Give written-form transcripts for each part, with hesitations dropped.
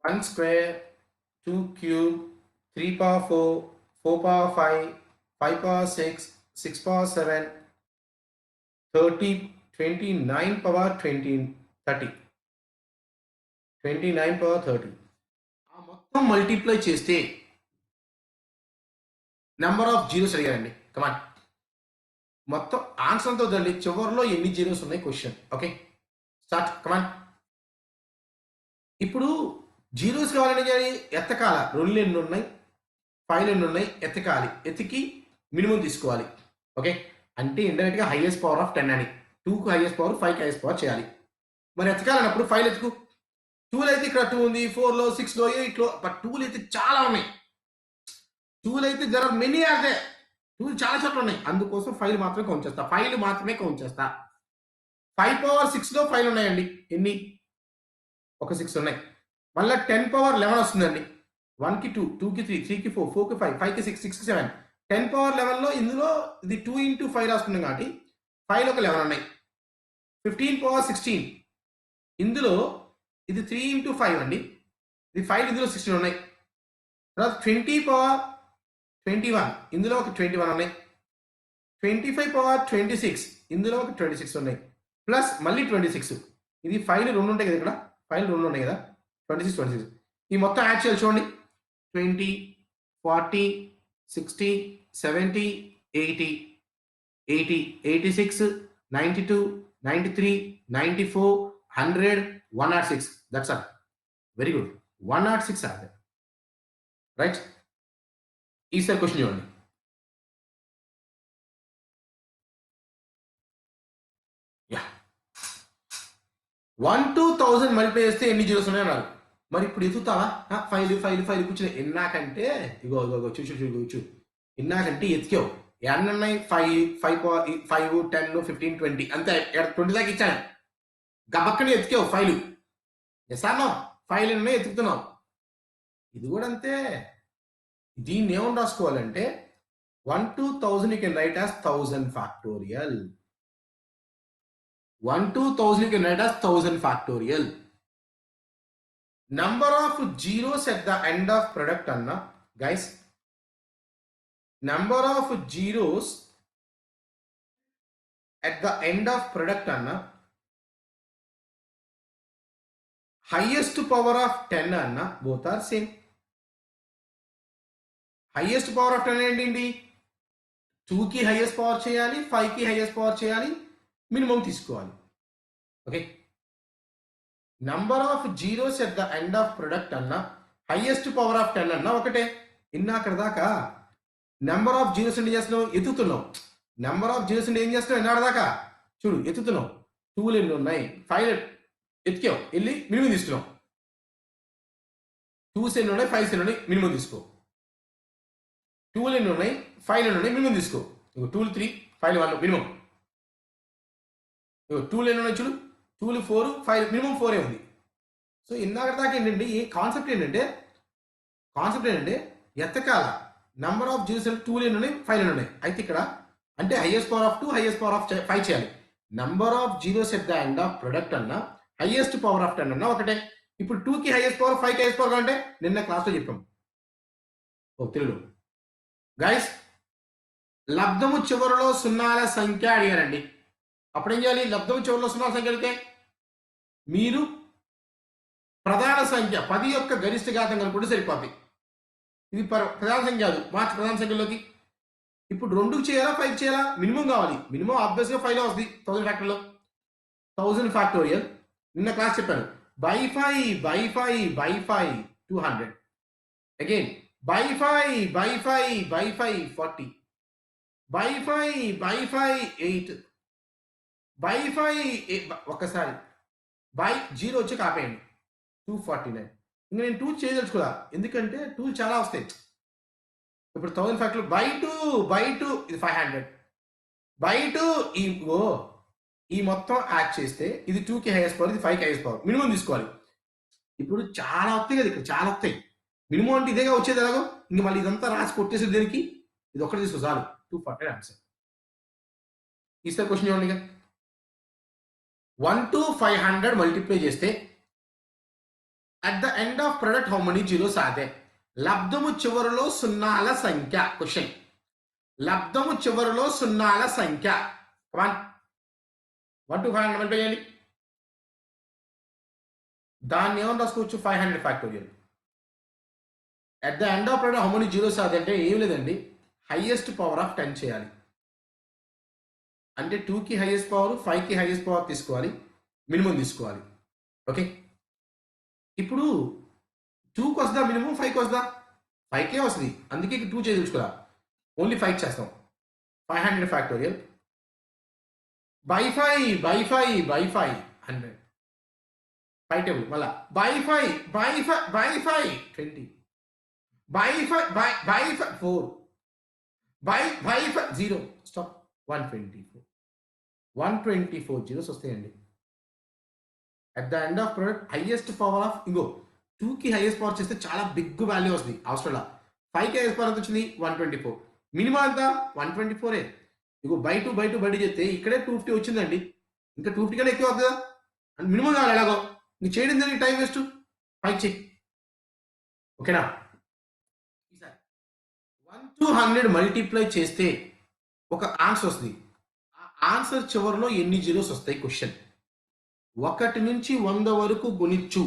1 square, 2 cube, 3 power 4, 4 power 5, 5 power 6, 6 power 7, 30, 29 power 20, 30. 29 power 30. ఆ మొత్తం multiply చేస్తే నెంబర్ ఆఫ్ జీరోస్ అడిగారండి. కమాన్, మొత్తం ఆన్సర్ అంతా వద్దండి, చివరిలో ఎన్ని జీరోస్ ఉన్నాయి క్వశ్చన్. Okay, start. కమాన్. ఇప్పుడు జీరోస్ కావాలని కానీ ఎత్తకాల. 2 ఎన్ని ఉన్నాయి, 5 ఎన్ని ఉన్నాయి, ఎత్తకాలి. ఎత్తికి మినిమం తీసుకోవాలి. ఓకే, అంటే ఇండైరెక్ట్గా హైయెస్ట్ పవర్ ఆఫ్ 10 అని. 2కు హైయెస్ట్ పవర్, 5కి హైయెస్ట్ పవర్ చేయాలి. మరి ఎత్తకాలన్నప్పుడు 5 ఎత్తుకు. 2 అయితే ఇక్కడ 2 ఉంది, 4లో 6లో 8లో, బట్ 2 అయితే చాలా ఉన్నాయి. 2 అయితే there are many are they. 2 చాలా చోట్ల ఉన్నాయి, అందుకోసం 5 మాత్రమే కౌంట్ చేస్తా. 5 మాత్రమే కౌంట్ చేస్తా. 5 పవర్ 6లో 5 ఉన్నాయండి. ఎన్ని? ఒక 6 ఉన్నాయి. మళ్ళీ 10 పవర్ 11 వస్తుందండి. 1కి 2, 2కి 3, 3కి 4, 4కి 5, 5కి 6, 6కి 7. 10 పవర్ 11లో ఇందులో ఇది 2 ఇంటూ 5 రాసుకున్నాం కాబట్టి 5లో ఒక 11 ఉన్నాయి. 15 పవర్ 16 ఇందులో ఇది 3 ఇంటూ 5 అండి. ఇది 5, ఇందులో 16 ఉన్నాయి. తర్వాత 20 పవర్ 21 ఇందులో ఒక 21 ఉన్నాయి. 25 పవర్ 26 ఇందులో ఒక 26 ఉన్నాయి. ప్లస్ మళ్ళీ 26. ఇది 5 2 ఉంటాయి కదా, ఇక్కడ 5 2 ఉన్నాయి కదా, 26 26. ఈ మొత్తం యాడ్ చేయాలి చూడండి. 20, 40, 60, 70, 80, 80, 86, 92, 93, 94, 100, 106. That's all. Very good. 106 are there. Right? ఈసారి క్వశ్చన్ చూడండి. యా, 1 to 1000 మల్టిప్లై చేస్తే ఎన్ని జీరోస్ ఉన్నాయి అన్నారు. మరి ఇప్పుడు ఎత్తుతావా? 5 5 5 కూర్చుని ఎన్నాకంటే ఇగో ఇగో ఇగో చూ ఎన్నాకంటే ఎతికావు. ఎన్ని ఉన్నాయి? 5 5 5 10 15 20 అంతే. 20 దాకా ఇచ్చాను. గబక్కని ఎతికావు 5. ఎసానో 5 ఉన్నాయి, ఎతుకుతున్నావు. ఇది కూడా అంతే. దీన్ని ఏమని రాసుకోవాలంటే 1 to 1000 you can write as 1000 factorial. 1 to 1000 you can write as 1000 factorial. Number of zeros at the end of product anna, guys. Number of zeros at the end of product anna, highest power of 10 anna, both are same. Highest power of 10 ఏంటి? 2కి highest power చేయాలి, 5కి highest power చేయాలి, minimum తీసుకోవాలి. Okay, number of zeros at the end of product అన్న, highest power of 10 అన్న ఒకటే. అక్కడ దాకా నెంబర్ ఆఫ్ జీరోస్ అంటే చేస్తున్నావు, ఎత్తుతున్నావు. నెంబర్ ఆఫ్ జీరోస్ అంటే ఏం చేస్తున్నావు? ఎన్నాడు దాకా చూడు, ఎత్తుతున్నావు. 2 ఎన్ని ఉన్నాయి, 5 ఎత్తికావు, వెళ్ళి మినిమం తీసుకున్నావు. 2s ఎన్ని ఉన్నాయి, 5s ఎన్ని ఉన్నాయి, మినిమం తీసుకో. 2 ఎన్ని ఉన్నాయి, 5 ఎన్ని ఉన్నాయి, మినిమం తీసుకో. 2 3, 5 1 మినిమం. 2 ఎన్ని ఉన్నాయి చూడు, 2 4, 5 మినిమం 4 ఉంది. సో ఇందాక దాకా ఏంటంటే ఈ కాన్సెప్ట్ ఏంటంటే ఎత్తకాల. నంబర్ ఆఫ్ జీరోస్ 2 ఎన్ని ఉన్నాయి, 5 ఎన్ని ఉన్నాయి. అయితే ఇక్కడ అంటే highest power of 2, highest power of 5 చేయాలి. Number of zeros at the end of product అన్న, హైయెస్ట్ పవర్ ఆఫ్ 10 అన్న ఒకటే. ఇప్పుడు 2కి హైయెస్ట్ పవర్, 5కి హైయెస్ట్ పవర్ అంటే నిన్న క్లాస్లో చెప్పాం తెలుగులో. గైస్, లబ్ధము చివరిలో సున్నాల సంఖ్య అడిగారండి. అప్పుడేం చేయాలి? లబ్ధము చివరిలో సున్నాల సంఖ్య అడిగితే మీరు ప్రధాన సంఖ్య 10 యొక్క గరిష్ట ఘాతం కనుక్కుంటే సరిపోతుంది. ఇది ప్రధాన సంఖ్య కాదు, మార్చి ప్రధాన సంఖ్యలోకి. ఇప్పుడు 2కి చేయాలా, 5కి చేయాలా? మినిమం కావాలి. మినిమం ఆబ్వియస్గా 5లో వస్తుంది. 1000 ఫ్యాక్టరీలో 1000 ఫ్యాక్టోరియల్ నిన్న క్లాస్ చెప్పాను. by 5 by 5 by 5 200. Again by 5 by 5 by 5 40. by 5 by 5 8. by 5 ఒక్కసారి by 0 వచ్చి కాపేయండి 249. ఇంకా నేను 2 చేయదలుచుకోదా, ఎందుకంటే 2 చాలా వస్తాయి. ఇప్పుడు 1000 ఫ్యాక్టరీ by 2 ఇది 500. by 2 ఈ మొత్తం యాడ్ చేస్తే ఇది 2కి హైయెస్ట్ పవర్, ఇది 5కి హైయెస్ట్ పవర్. మినిమం తీసుకోవాలి. ఇప్పుడు చాలా వస్తాయి కదా, ఇక్కడ చాలా వస్తాయి. మినిమం అంటే ఇదేగా వచ్చేది. ఎలాగో ఇంక మళ్ళీ ఇదంతా రాసి కొట్టేసి దేనికి, ఇది ఒకటి తీసుకో చాలు. 240 ఆన్సర్. ఈసారి క్వశ్చన్ చూడండి. 1 to 500 మల్టిప్లై చేస్తే at the end of product how many zeros are there? లబ్ధము చివరిలో సున్నాల సంఖ్య. క్వశ్చన్, లబ్ధము చివరిలో సున్నాల సంఖ్య. 1 to 500 మల్టిప్లై చేయండి. దాన్ని ఏమని రాసుకోవచ్చు? 500 factorial. At the end of product how many zeros are there అంటే ఏం లేదండి, హైయెస్ట్ పవర్ ఆఫ్ 10 చేయాలి. అంటే 2కి హైయెస్ట్ పవర్, 5కి హైయెస్ట్ పవర్ తీసుకోవాలి, మినిమం తీసుకోవాలి. ఓకే, ఇప్పుడు 2కి వస్తుందా మినిమం, 5కి వస్తుందా? 5కే వస్తుంది, అందుకే 2 చేయించుకోరా, ఓన్లీ 5 చేస్తాం. 500 factorial by 5 by 5 by 5 100. 5 table మళ్ళా by 5 by 5 by 5 20 by 5 by 5 4 by 5 0 stop. 124 zeros వస్తాయండి. At the end of product highest power of, ఇంకో 2కి హైయెస్ట్ పవర్ చేస్తే చాలా బిగ్ వాల్యూ వస్తుంది అవసరంలా. 5కి హైయెస్ట్ పవర్ ఎంత వచ్చింది? 124. మినిమం అంతా 124. ఇగో బై 2 బయట చేస్తే ఇక్కడే 250 వచ్చిందండి. ఇంకా 250 కన్నా ఎక్కువ అవుతుందా? అండ్ మినిమం కావాలి ఎలాగో. నీకు చేయడం దానికి టైం వేస్ట్. 5 చెయ్యి. ఓకేనా? ఈసారి 1 to 100 మల్టిప్లై చేస్తే ఒక ఆన్సర్ వస్తుంది. ఆ ఆన్సర్ చివరిలో ఎన్ని జీరోస్ వస్తాయి? క్వశ్చన్. 1 నుంచి 100 వరకు గుణించు.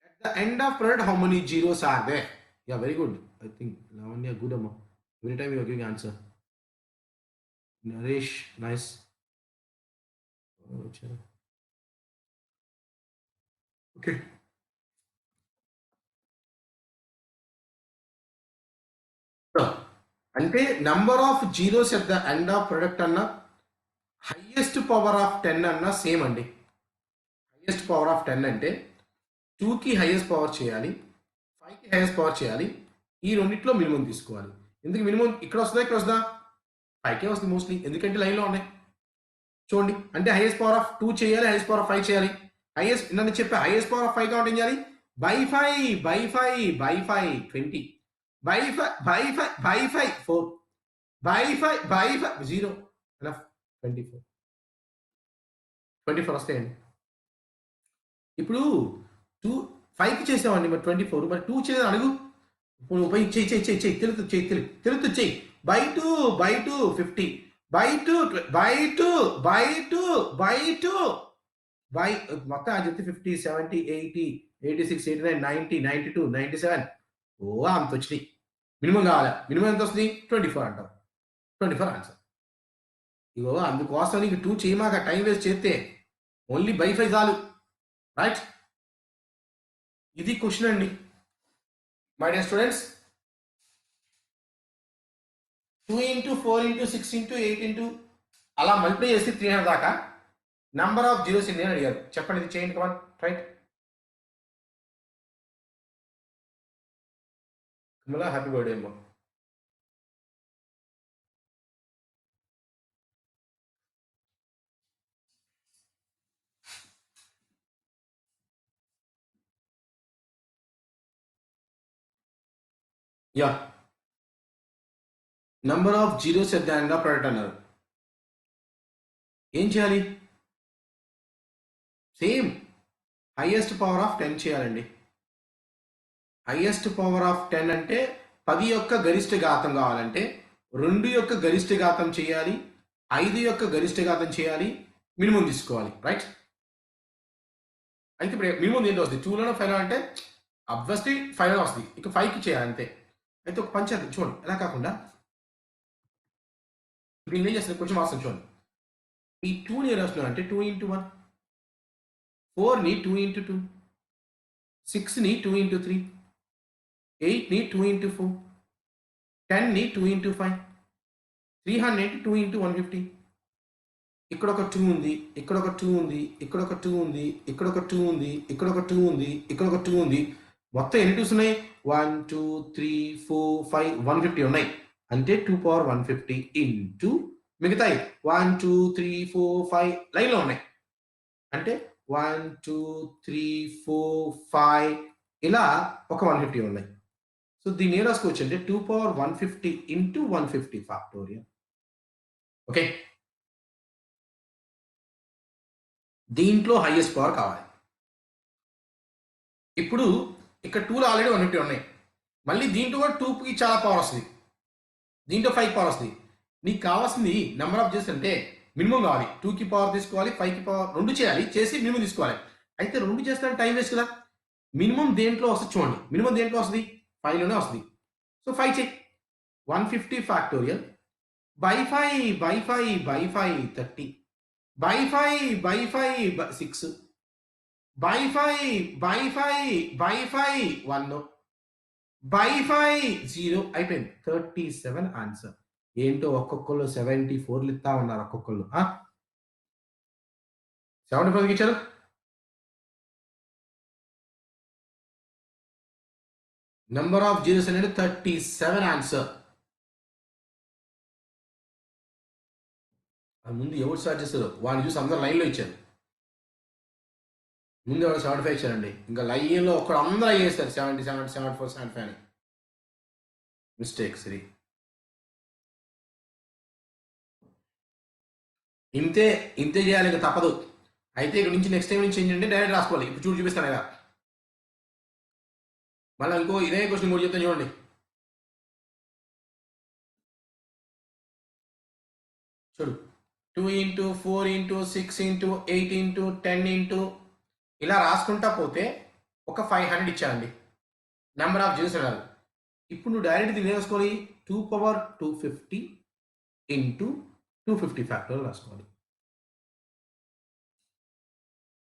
At the end of product, how many zeros are there? Yeah, very good. I think Lavanya, good amount. Every time you are giving answer. Naresh, nice. Okay. So, అంటే number of zeros at the end of product అన్న highest power of 10 అన్న same అండి. Highest power of 10 అంటే 2కి highest power చేయాలి, 5కి highest power చేయాలి, ఈ రెండిట్లో మినిమం తీసుకోవాలి. ఎందుకు మినిమం ఇక్కడ వస్తుందా, ఇక్కడ వస్తుందా? 5కే వస్తుంది మోస్ట్లీ, ఎందుకంటే లైన్లో ఉన్నాయి. చూడండి, అంటే హైయెస్ట్ పవర్ ఆఫ్ 2 చేయాలి, హైయెస్ట్ పవర్ ఆఫ్ 5 చేయాలి. హైయెస్ట్ నన్ను చెప్పా, హైయెస్ట్ పవర్ ఆఫ్ 5 కావాలి ఏం చేయాలి? By 5 by 5 by 5 20 by 5 by 5 by 5 4 by 5 by 5 0 enough 24 వస్తాయండి. ఇప్పుడు 2 5కి చేసామండి, మరి 24, మరి 2 చేయదు అడుగు. ఇప్పుడు పై చెయ్యి తెలుతు చెయ్యి. By 2 by 2 50 by 2 by 2 by 2 by 2 by మొత్తం అది చెప్తే 50 70 80 86 89 90 92 97. ఓ అంత వచ్చినాయి. మినిమం కావాలి. మినిమం ఎంత వస్తుంది? 24 అంటారు. 24 ఆన్సర్. ఇగో అందుకోసం నీకు 2 చేయమాక, టైం వేస్ట్ చేస్తే ఓన్లీ బై 5 చాలు. రైట్, ఇది క్వశ్చన్ అండి my dear students. 2 into 4 into 6 into 8 into అలా మల్టిప్లై చేసి 300 దాకా నంబర్ ఆఫ్ జీరోస్ ఎన్ని అని అడిగారు. చెప్పండి, ఇది చేయండి. కమాన్, రైట్. కమలా, హ్యాపీ బర్త్డే అమ్మా. Yeah, number of zeros at the end of product అన్నారు. ఏం చేయాలి? సేమ్ హైయెస్ట్ పవర్ ఆఫ్ 10 చేయాలండి. హైయెస్ట్ పవర్ ఆఫ్ 10 అంటే 10 యొక్క గరిష్ట ఘాతం కావాలంటే 2 యొక్క గరిష్ట ఘాతం చేయాలి, 5 యొక్క గరిష్ట ఘాతం చేయాలి, మినిమం తీసుకోవాలి. రైట్, అయితే ఇప్పుడు మినిమం ఏంటి వస్తుంది? 2లోనో 5లో అంటే అబ్వియస్లీ 5లో వస్తుంది. ఇక 5కి చేయాలి అంతే. అయితే ఒక పంచాయతీ చూడండి, ఎలా కాకుండా ఇప్పుడు నేను ఏం చేస్తాను, కొంచెం మాసం చూడండి. ఈ 2ని ఏ రాస్తున్నాను అంటే 2 into 1, 4ని 2 into 2, 6ని 2 into 3, 8ని 2 into 4, 10ని 2 into 5, 300 2 into 150. ఇక్కడ ఒక 2 ఉంది, ఇక్కడ ఒక 2 ఉంది, ఇక్కడ ఒక 2 ఉంది, ఇక్కడ ఒక 2 ఉంది, ఇక్కడ ఒక 2 ఉంది, ఇక్కడ ఒక 2 ఉంది. మొత్తం ఎన్ని 2s ఉన్నాయి? 1 2 3 4 5 150 ఉన్నాయి. అంటే 2 power 150 ఇంటూ మిగతాయి 1 2 3 4 5 లైన్లో ఉన్నాయి. అంటే 1 2 3 4 5 ఇలా ఒక 150 ఉన్నాయి. సో దీన్ని ఏ రాసుకోవచ్చు అంటే 2 power 150 ఇంటూ 150 ఫ్యాక్టోరియల్. ఓకే, దీంట్లో హైయెస్ట్ పవర్ కావాలి. ఇప్పుడు ఇక్కడ 2లో ఆల్రెడీ 150 ఉన్నాయి. మళ్ళీ దీంట్లో కూడా 2కి చాలా పవర్ వస్తుంది, దీంట్లో 5 పవర్ వస్తుంది. నీకు కావాల్సింది నెంబర్ ఆఫ్ జీరోస్ అంటే మినిమం కావాలి. 2కి పవర్ తీసుకోవాలి, 5కి పవర్, రెండు చేయాలి, చేసి మినిమం తీసుకోవాలి. అయితే రెండు చేస్తే టైం వేస్ట్ కదా. మినిమం దేంట్లో వస్తుంది చూడండి, మినిమం దేంట్లో వస్తుంది, 5లోనే వస్తుంది. సో 5 చెయ్యి. 150 factorial by 5 by 5 by 5 30 by 5 by 5 6 by 5 by 5 by 5 1 by 5 0 అయిపోయింది. 37 ఆన్సర్. ఏంటో ఒక్కొక్కళ్ళు 74లు ఇస్తా ఉన్నారు ఒక్కొక్కళ్ళు. 75 ఇచ్చారు. నెంబర్ ఆఫ్ జీరోస్ అనేది 37 ఆన్సర్. ముందు ఎవరు స్టార్ట్ చేస్తారు వాడిని చూసి అందరు లైన్లో ఇచ్చారు. ముందు ఎవరు 75 ఇచ్చారండి, ఇంకా లైన్లో ఒక్కడు అందరూ అయ్యేస్తారు 77, 74, 75 అని. మిస్టేక్ సరి. ఇంతే ఇంతే చేయాలి, ఇంకా తప్పదు. అయితే ఇక్కడ నుంచి నెక్స్ట్ టైం నుంచి ఏంటంటే డైరెక్ట్ రాసుకోవాలి. ఇప్పుడు చూపిస్తాను కదా, మళ్ళీ ఇంకో ఇదే క్వశ్చన్ కూడా చెప్తాను చూడండి. చూడు, 2 into 4 into 6 into 8 into 10 into ఇలా రాసుకుంటా పోతే ఒక 500 ఇచ్చారండి నెంబర్ ఆఫ్ జీరోస్ అన్నారు. ఇప్పుడు నువ్వు డైరెక్ట్ దీన్ని రాసుకోవాలి, 2 పవర్ 250 ఇంటూ 250 ఫ్యాక్టోరియల్ రాసుకోవాలి.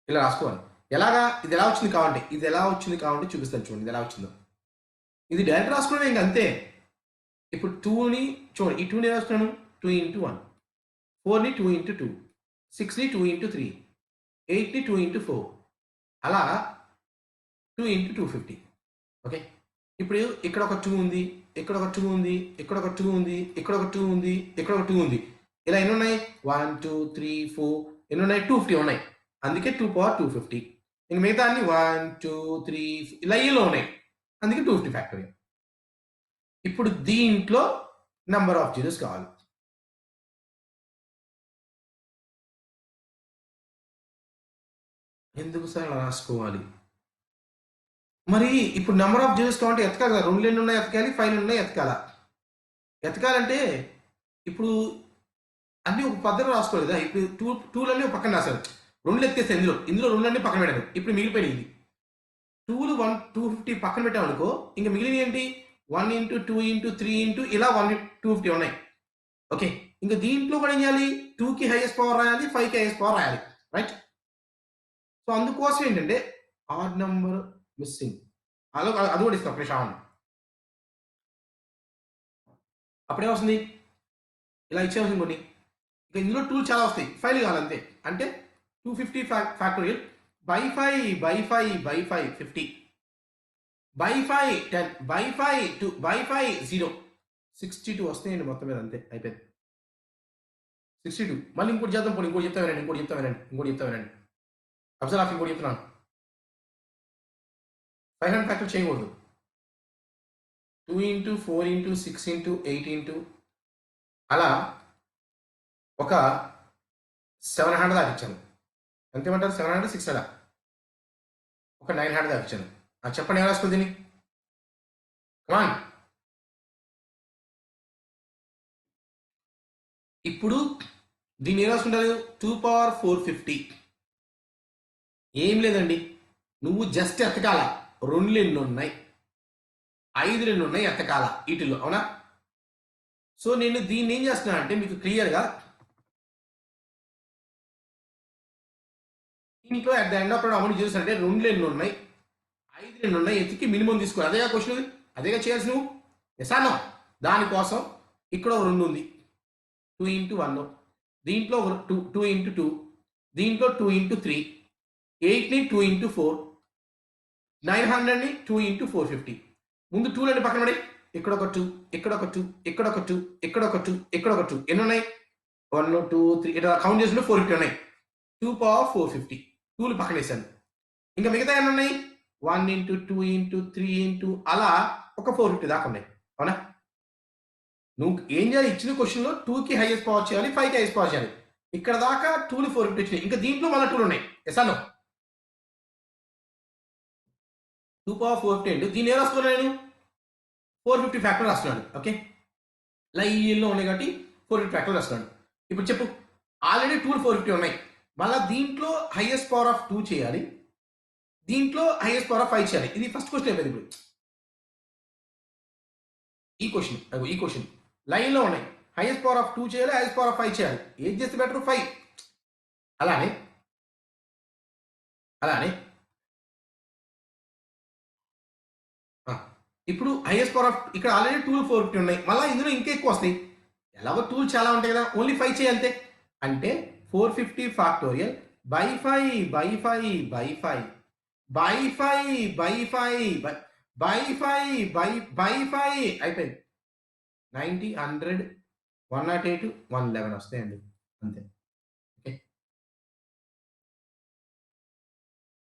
ఇలా రాసుకోవాలి. ఎలాగా, ఇది ఎలా వచ్చింది కావంటే, ఇది ఎలా వచ్చింది కావంటే చూపిస్తాను చూడండి ఇది ఎలా వచ్చిందో. ఇది డైరెక్ట్ రాసుకున్నాను ఇంక అంతే. ఇప్పుడు 2ని చూడండి, ఈ 2ని రాసుకున్నాను 2 ఇంటూ 1, 4ని 2 ఇంటూ 2, 6ని 2 ఇంటూ 3, 8ని 2 ఇంటూ 4, అలా 2 ఇంటూ 250. ఓకే, ఇప్పుడు ఇక్కడ ఒక 2 ఉంది, ఇక్కడ ఒక 2 ఉంది, ఇక్కడ ఒక 2 ఉంది, ఇక్కడ ఒక 2 ఉంది, ఇక్కడ ఒక 2 ఉంది. ఇలా ఎన్ని ఉన్నాయి, 1 2 3 4 ఎన్ని ఉన్నాయి, 250 ఉన్నాయి. అందుకే 2 పవర్ 250. ఇంక మిగతా అన్ని 1 2 3 ఇలా ఏలో ఉన్నాయి, అందుకే 250 ఫ్యాక్టోరియల్. ఇప్పుడు దీంట్లో నెంబర్ ఆఫ్ జీరోస్ కావాలి. ఎందుకు సార్ అలా రాసుకోవాలి? మరి ఇప్పుడు నెంబర్ ఆఫ్ జీరోస్ కావాలంటే ఎతకాలి కదా, 2 ఎన్ని ఉన్నాయి ఎతకాలి, 5 ఉన్నాయి ఎతకాల. ఎతకాలంటే ఇప్పుడు అన్ని ఒక పద్ధతిలో రాసుకోవాలి కదా. ఇప్పుడు 2లన్నీ ఒక పక్కన రాశారు, 2 ఎత్తికేస్తే ఇందులో 2 పక్కన పెట్టారు. ఇప్పుడు మిగిలిపోయింది ఇది 2లు 1 250 పక్కన పెట్టామనుకో, ఇంకా మిగిలిన ఏంటి 1 ఇంటూ 2 ఇంటూ 3 ఇంటూ ఇలా 1 250 ఉన్నాయి. ఓకే, ఇంకా దీంట్లో కూడా ఏం చేయాలి, 2కి హైయెస్ట్ పవర్ రాయాలి, 5కి హైయెస్ట్ పవర్ రాయాలి, రైట్. సో అందుకోసం ఏంటంటే ఆడ్ నెంబర్ మిస్సింగ్, అది కూడా ఇస్తాం ప్రశాంత్. అప్పుడే వస్తుంది ఇలా ఇచ్చేవలసింది కొన్ని. ఇక ఇందులో 2 చాలా వస్తాయి, 5 కావాలి అంతే. అంటే 250 factorial by 5 by 5 by 5 50 by 5 10 by 5 2 by 5 0 62 వస్తాయండి మొత్తం మీద, అంతే అయిపోయింది 62. మళ్ళీ ఇంకోటి చేద్దాం పోనీ, ఇంకోటి చెప్తా వినండి, ఇంకోటి చెప్తా వినండి. అబ్జర్వ్ ఆఫ్ ఇంకోటి చెప్తున్నాను, 500 ఫ్యాక్టర్ చేయకూడదు. 2 ఇంటూ 4 ఇంటూ 6 ఇంటూ 8 ఇంటూ అలా ఒక 700 దాకా ఇచ్చాను. ఎంతేమంటారు, 700 600 ఒక 900 దాకా ఇచ్చాను. చెప్పండి ఎలా రాసుకో దీన్ని. కమాన్. ఇప్పుడు దీన్ని ఏం రాసుకుంటారు, 2 పవర్ 450. ఏం లేదండి, నువ్వు జస్ట్ ఎతకాల, 2 ఎన్ని ఉన్నాయి, 5 ఎన్ని ఉన్నాయి ఎతకాల వీటిలో, అవునా. సో నేను దీన్ని ఏం చేస్తున్నా అంటే మీకు క్లియర్గా దీంట్లో at the end of amount చూసారంటే 2 ఎన్ని ఉన్నాయి, 5 ఎన్ని ఉన్నాయి ఎత్తికి మినిమం తీసుకోవాలి. అదేగా క్వశ్చన్, అదేగా చేయాల్సి నువ్వు. ఎసానో దానికోసం ఇక్కడ 2 ఉంది, 2 ఇంటూ 1, దీంట్లో 2 ఇంటూ 2, దీంట్లో 2 ఇంటూ 3, 8ని 2 ఇంటూ 4, 900ని 2 ఇంటూ 450. ముందు 2లని పక్కన పడి, ఇక్కడ ఒక 2, ఇక్కడ ఒక 2, ఇక్కడ ఒక 2, ఇక్కడ ఒక 2, ఇక్కడ ఒక 2 ఎన్ని ఉన్నాయి, 1 2 3 ఇట్లా కౌంట్ చేసిన 450 ఉన్నాయి. 2 పవర్ 450 2లు పక్కన వేసాను. ఇంకా మిగతా ఎన్ని ఉన్నాయి, 1 ఇంటూ 2 ఇంటూ 3 ఇంటూ అలా ఒక 450 దాకా ఉన్నాయి, అవునా. నువ్వు ఏం చేయాలి, ఇచ్చిన క్వశ్చన్లో 2కి హైయెస్ట్ పవర్ చేయాలి, 5కి హైయెస్ట్ పవర్ చేయాలి. ఇక్కడ దాకా 2లు 450 వచ్చినాయి, ఇంకా దీంట్లో మళ్ళీ 2లు ఉన్నాయి. ఎసాను 2 పవర్ 450 అండి. దీన్ని ఏం రాసుకున్నాను నేను 450 ఫ్యాక్టర్ రాస్తున్నాను. ఓకే, లైన్లో ఉన్నాయి కాబట్టి 450 ఫ్యాక్టర్ రాస్తున్నాను. ఇప్పుడు చెప్పు, ఆల్రెడీ 2 450 ఉన్నాయి, మళ్ళీ దీంట్లో హైయెస్ట్ పవర్ ఆఫ్ 2 చేయాలి, దీంట్లో హైయెస్ట్ పవర్ ఆఫ్ 5 చేయాలి. ఇది ఫస్ట్ క్వశ్చన్ అయిపోయింది. ఇప్పుడు ఈ క్వశ్చన్ లైన్లో ఉన్నాయి, హైయెస్ట్ పవర్ ఆఫ్ 2 చేయాలి, హైయెస్ట్ పవర్ ఆఫ్ 5 చేయాలి. ఏది చేస్తే బెటర్? 5. అలానే ఇప్పుడు హైయెస్ట్ పవర్ ఆఫ్ ఇక్కడ ఆల్రెడీ 2 450 ఉన్నాయి, మళ్ళీ ఇందులో ఇంకా ఎక్కువ వస్తాయి. ఎలాగో 2 చాలా ఉంటాయి కదా, ఓన్లీ 5 చేయాలంతే. అంటే 450 factorial by 5 by 5 by 5 by 5 by 5 by 5 by 5 అయిపోయింది. 90 100 108 111 వస్తాయండి, అంతే.